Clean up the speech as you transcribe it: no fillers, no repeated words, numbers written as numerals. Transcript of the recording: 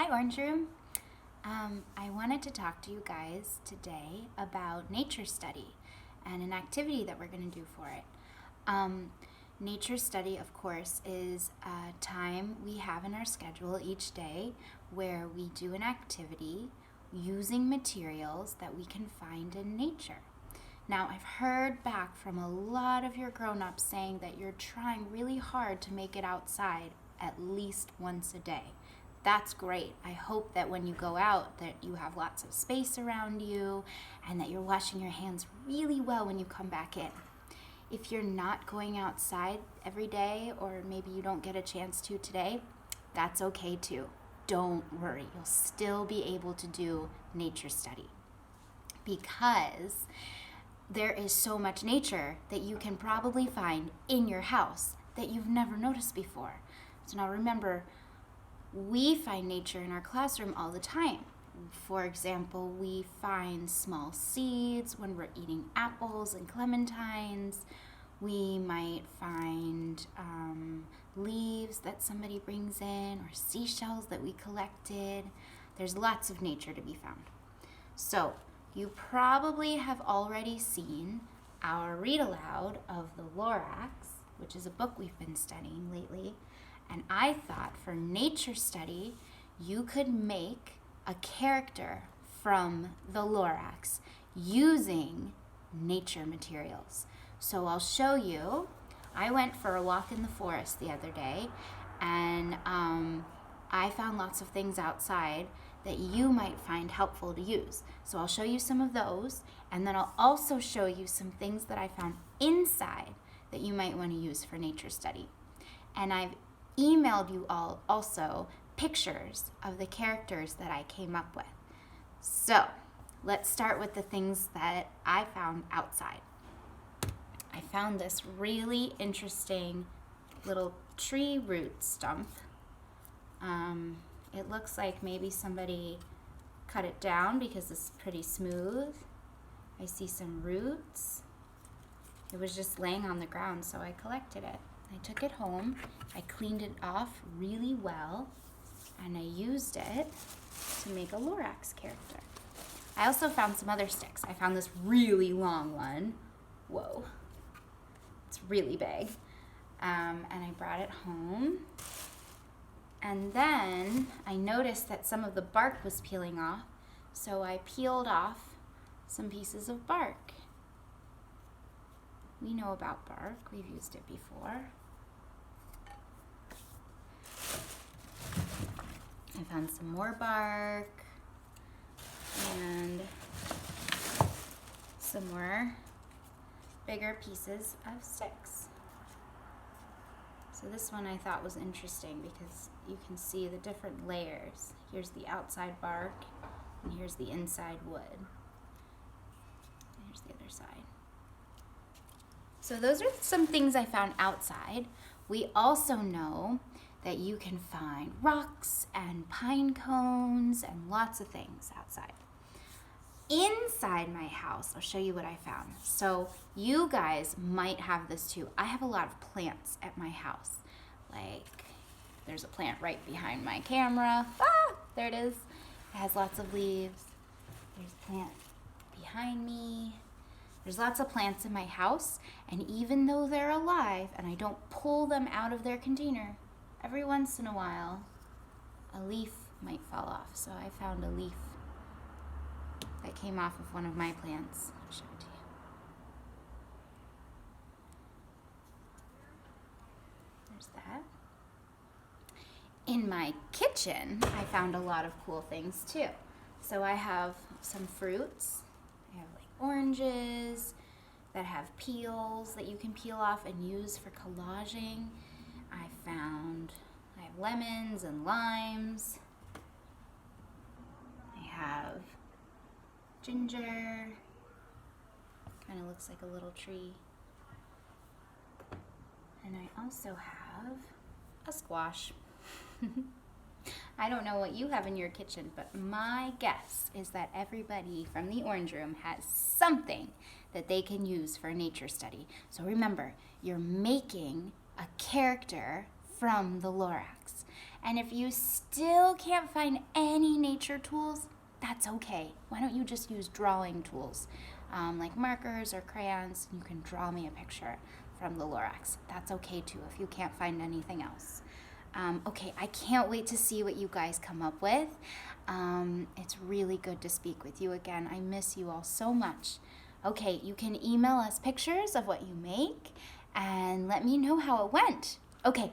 Hi, Orange Room. I wanted to talk to you guys today about nature study and an activity that we're going to do for it. Nature study, of course, is a time we have in our schedule each day where we do an activity using materials that we can find in nature. Now, I've heard back from a lot of your grown-ups saying that you're trying really hard to make it outside at least once a day. That's great. I hope that when you go out that you have lots of space around you and that you're washing your hands really well when you come back in. If you're not going outside every day, or maybe you don't get a chance to today, that's okay too. Don't worry. You'll still be able to do nature study because there is so much nature that you can probably find in your house that you've never noticed before. So now remember, we find nature in our classroom all the time. For example, we find small seeds when we're eating apples and clementines. We might find leaves that somebody brings in, or seashells that we collected. There's lots of nature to be found. So you probably have already seen our read aloud of the Lorax, which is a book we've been studying lately. And I thought for nature study, you could make a character from the Lorax using nature materials. So I'll show you. I went for a walk in the forest the other day, and I found lots of things outside that you might find helpful to use. So I'll show you some of those, and then I'll also show you some things that I found inside that you might want to use for nature study. And I've emailed you all also pictures of the characters that I came up with. So let's start with the things that I found outside. I found this really interesting little tree root stump. It looks like maybe somebody cut it down because it's pretty smooth. I see some roots. It was just laying on the ground, so I collected it. I took it home, I cleaned it off really well, and I used it to make a Lorax character. I also found some other sticks. I found this really long one. Whoa, it's really big. And I brought it home. And then I noticed that some of the bark was peeling off, so I peeled off some pieces of bark. We know about bark, we've used it before. I found some more bark and some more bigger pieces of sticks. So this one I thought was interesting because you can see the different layers. Here's the outside bark, and here's the inside wood. And here's the other side. So those are some things I found outside. We also know that you can find rocks and pine cones and lots of things outside. Inside my house, I'll show you what I found. So you guys might have this too. I have a lot of plants at my house. Like, there's a plant right behind my camera. Ah, there it is. It has lots of leaves. There's a plant behind me. There's lots of plants in my house, and even though they're alive and I don't pull them out of their container, every once in a while, a leaf might fall off. So I found a leaf that came off of one of my plants. I'll show it to you. There's that. In my kitchen, I found a lot of cool things too. So I have some fruits. I have like oranges that have peels that you can peel off and use for collaging. I have lemons and limes. I have ginger. Kind of looks like a little tree. And I also have a squash. I don't know what you have in your kitchen, but my guess is that everybody from the Orange Room has something that they can use for nature study. So remember, you're making a character from the Lorax. And if you still can't find any nature tools, that's okay. Why don't you just use drawing tools like markers or crayons? You can draw me a picture from the Lorax. That's okay too if you can't find anything else. Okay, I can't wait to see what you guys come up with. It's really good to speak with you again. I miss you all so much. Okay, you can email us pictures of what you make and let me know how it went. Okay,